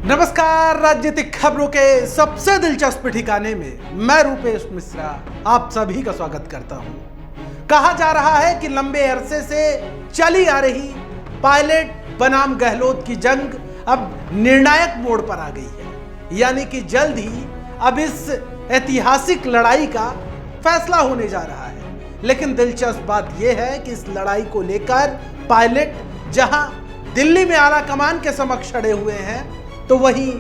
नमस्कार, राजनीतिक खबरों के सबसे दिलचस्प ठिकाने में मैं रूपेश मिश्रा आप सभी का स्वागत करता हूं। कहा जा रहा है कि लंबे अरसे से चली आ रही पायलट बनाम गहलोत की जंग अब निर्णायक मोड़ पर आ गई है, यानी कि जल्द ही अब इस ऐतिहासिक लड़ाई का फैसला होने जा रहा है। लेकिन दिलचस्प बात यह है कि इस लड़ाई को लेकर पायलट जहां दिल्ली में आला कमान के समक्ष खड़े हुए हैं, तो वहीं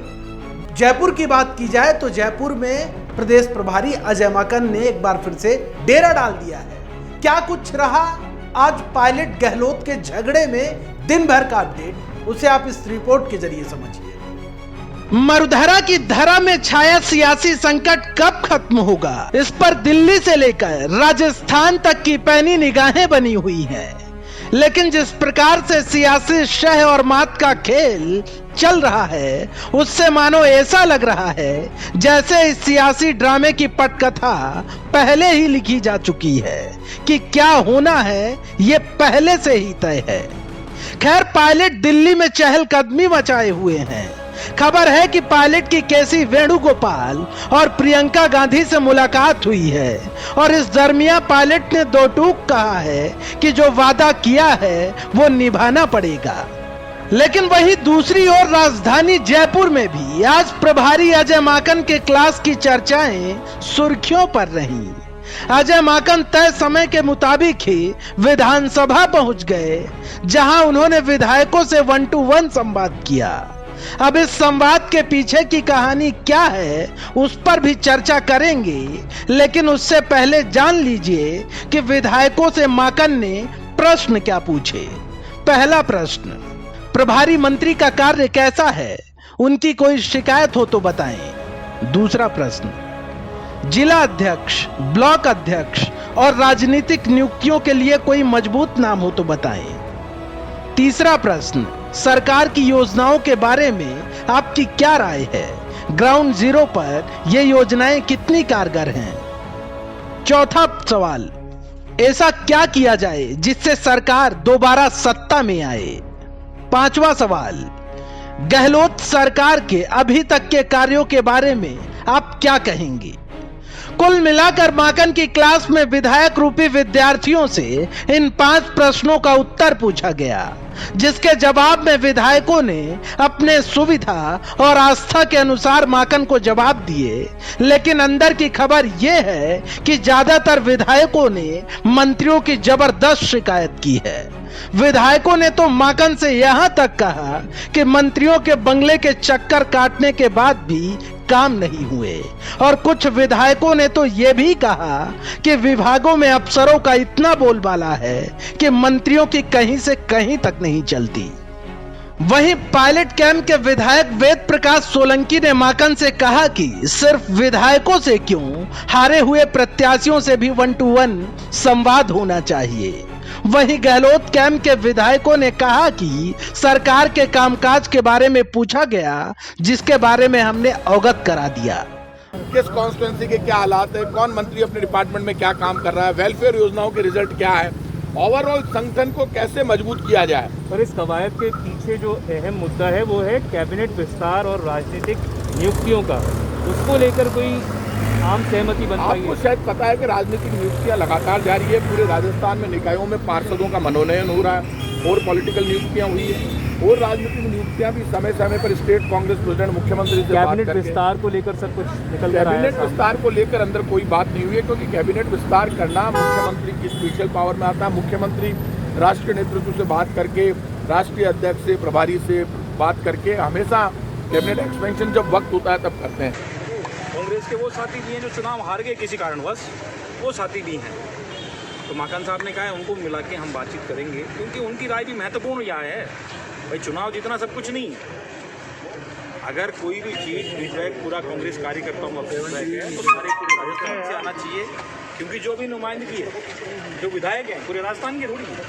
जयपुर की बात की जाए तो जयपुर में प्रदेश प्रभारी अजय माकन ने एक बार फिर से डेरा डाल दिया है। क्या कुछ रहा आज पायलट गहलोत के झगड़े में दिन भर का अपडेट, उसे आप इस रिपोर्ट के जरिए समझिए। मरुधरा की धरा में छाया सियासी संकट कब खत्म होगा, इस पर दिल्ली से लेकर राजस्थान तक की पैनी निगाहें बनी हुई हैं। लेकिन जिस प्रकार से सियासी शह और मात का खेल चल रहा है, उससे मानो ऐसा लग रहा है जैसे इस सियासी ड्रामे की पटकथा पहले ही लिखी जा चुकी है कि क्या होना है ये पहले से ही तय है। खैर, पायलट दिल्ली में चहलकदमी मचाए हुए हैं। खबर है कि पायलट की केसी वेणुगोपाल और प्रियंका गांधी से मुलाकात हुई है और इस दरमियान पायलट ने दो टूक कहा है कि जो वादा किया है वो निभाना पड़ेगा। लेकिन वही दूसरी ओर राजधानी जयपुर में भी आज प्रभारी अजय माकन के क्लास की चर्चाएं सुर्खियों पर रहीं। अजय माकन तय समय के मुताबिक ही विधानसभा पहुंच गए, जहां उन्होंने विधायकों से 1-to-1 संवाद किया। अब इस संवाद के पीछे की कहानी क्या है उस पर भी चर्चा करेंगे, लेकिन उससे पहले जान लीजिए कि विधायकों से माकन ने प्रश्न क्या पूछे। पहला प्रश्न, प्रभारी मंत्री का कार्य कैसा है, उनकी कोई शिकायत हो तो बताएं। दूसरा प्रश्न, जिला अध्यक्ष, ब्लॉक अध्यक्ष और राजनीतिक नियुक्तियों के लिए कोई मजबूत नाम हो तो बताएं। तीसरा प्रश्न, सरकार की योजनाओं के बारे में आपकी क्या राय है, ग्राउंड जीरो पर ये योजनाएं कितनी कारगर हैं। चौथा सवाल, ऐसा क्या किया जाए जिससे सरकार दोबारा सत्ता में आए। पांचवा सवाल, गहलोत सरकार के अभी तक के कार्यों के बारे में आप क्या कहेंगे। कुल मिलाकर माकन की क्लास में विधायक रूपी विद्यार्थियों से इन 5 प्रश्नों का उत्तर पूछा गया, जिसके जवाब में विधायकों ने अपने सुविधा और आस्था के अनुसार माकन को जवाब दिए। लेकिन अंदर की खबर यह है कि ज्यादातर विधायकों ने मंत्रियों की जबरदस्त शिकायत की है। विधायकों ने तो माकन से यहां तक कहा कि मंत्रियों के बंगले के चक्कर काटने के बाद भी काम नहीं हुए, और कुछ विधायकों ने तो यह भी कहा कि विभागों में अफसरों का इतना बोलबाला है कि मंत्रियों की कहीं से कहीं तक नहीं चलती। वहीं पायलट कैंप के विधायक वेद प्रकाश सोलंकी ने माकन से कहा कि सिर्फ विधायकों से क्यों, हारे हुए प्रत्याशियों से भी 1-to-1 संवाद होना चाहिए। वहीं गहलोत कैंप के विधायकों ने कहा कि सरकार के कामकाज के बारे में पूछा गया, जिसके बारे में हमने अवगत करा दिया। किस कॉन्स्टिट्यूएंसी के क्या हालात है, कौन मंत्री अपने डिपार्टमेंट में क्या काम कर रहा है, वेलफेयर योजनाओं के रिजल्ट क्या है, ओवरऑल संगठन को कैसे मजबूत किया जाए। और इस कवायद के पीछे जो अहम मुद्दा है वो है कैबिनेट विस्तार और राजनीतिक नियुक्तियों का। उसको लेकर कोई आम सहमति बन पाई है। आपको शायद पता है कि राजनीतिक नियुक्तियां लगातार जारी है। पूरे राजस्थान में निकायों में पार्षदों का मनोनयन हो रहा है और पॉलिटिकल नियुक्तियां हुई है, और राजनीतिक नियुक्तियां भी समय समय पर स्टेट कांग्रेस प्रेसिडेंट मुख्यमंत्री से कैबिनेट विस्तार को लेकर सब कुछ निकल कर आया है। कैबिनेट विस्तार को लेकर अंदर कोई बात नहीं हुई है, क्योंकि कैबिनेट विस्तार करना मुख्यमंत्री की स्पेशल पावर में आता है। मुख्यमंत्री राष्ट्रीय नेतृत्व से बात करके, राष्ट्रीय अध्यक्ष से, प्रभारी से बात करके हमेशा कैबिनेट एक्सपेंशन जब वक्त होता है तब करते हैं। कांग्रेस के वो साथी भी हैं जो चुनाव हार गए किसी कारणवश, वो साथी भी हैं। तो माकन साहब ने कहा है उनको मिला के हम बातचीत करेंगे, क्योंकि उनकी राय भी महत्वपूर्ण यहाँ है। भाई, चुनाव जीतना सब कुछ नहीं। अगर कोई भी चीज़ विधायक पूरा कांग्रेस कार्यकर्ताओं में अभिप्राय है तो सारे पूरे राजस्थान से आना चाहिए, क्योंकि जो भी नुमाइंदगी है, जो विधायक हैं पूरे राजस्थान के थोड़ी है।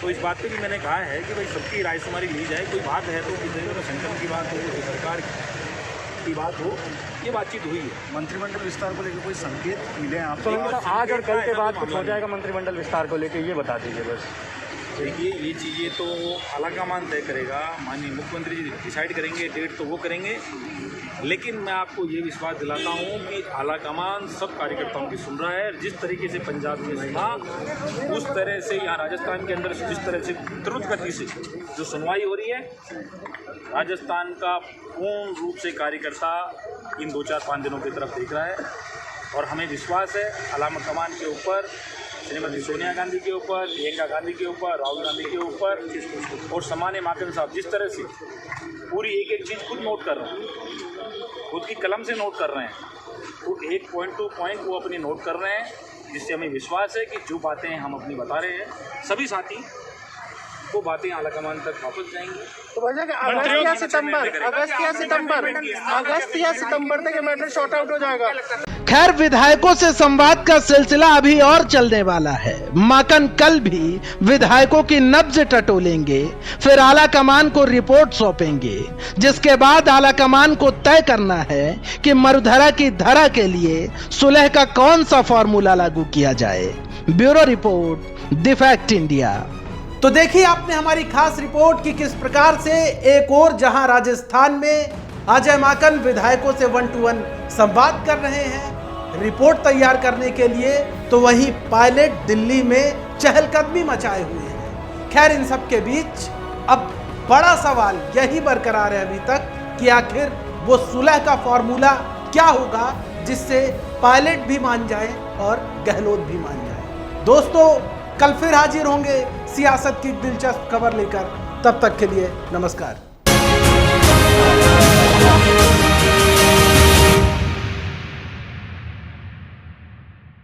तो इस बात पे भी मैंने कहा है कि भाई सबकी राय हमारी ली जाए। कोई बात है तो संगठन की बात हो, सरकार की बात हो, ये बातचीत हुई है। मंत्रिमंडल विस्तार को लेकर कोई संकेत मिले हैं आपको? तो आज और कल के बाद कुछ हो जाएगा मंत्रिमंडल विस्तार को लेकर, ये बता दीजिए बस। देखिए ये चीज़ें तो आलाकमान तय करेगा, माननीय मुख्यमंत्री जी डिसाइड करेंगे, डेट तो वो करेंगे। लेकिन मैं आपको ये विश्वास दिलाता हूँ कि आलाकमान सब कार्यकर्ताओं की सुन रहा है। जिस तरीके से पंजाब में सुना, उस तरह से यहाँ राजस्थान के अंदर जिस तरह से द्रुत गति से जो सुनवाई हो रही है, राजस्थान का पूर्ण रूप से कार्यकर्ता इन 2-4-5 दिनों की तरफ देख रहा है। और हमें विश्वास है आलाकमान के ऊपर, श्रीमती सोनिया गांधी के ऊपर, प्रियंका गांधी के ऊपर, राहुल गांधी के ऊपर, और सामान्य माकन साहब जिस तरह से पूरी एक एक चीज़ खुद नोट कर रहे हैं, खुद की कलम से नोट कर रहे हैं, तो एक पॉइंट टू पॉइंट वो अपनी नोट कर रहे हैं, जिससे हमें विश्वास है कि जो बातें हम अपनी बता रहे हैं सभी साथी वो बातें आलाकमान तक वापस जाएंगी। तो वजह अगस्त या सितंबर तक ये मैटर शॉर्ट आउट हो जाएगा। खैर, विधायकों से संवाद का सिलसिला अभी और चलने वाला है। माकन कल भी विधायकों की नब्ज टटोलेंगे, फिर आला कमान को रिपोर्ट सौंपेंगे, जिसके बाद आला कमान को तय करना है कि मरुधरा की धरा के लिए सुलह का कौन सा फॉर्मूला लागू किया जाए। Bureau report, the fact India. तो देखिए आपने हमारी खास रिपोर्ट की किस प्रकार से एक और जहां राजस्थान में अजय माकन विधायकों से 1-to-1 संवाद कर रहे हैं रिपोर्ट तैयार करने के लिए, तो वहीं पायलट दिल्ली में चहलकदमी मचाए हुए हैं। खैर, इन सब के बीच अब बड़ा सवाल यही बरकरार है अभी तक कि आखिर वो सुलह का फॉर्मूला क्या होगा जिससे पायलट भी मान जाए और गहलोत भी मान जाए। दोस्तों, कल फिर हाजिर होंगे सियासत की दिलचस्प खबर लेकर। तब तक के लिए नमस्कार।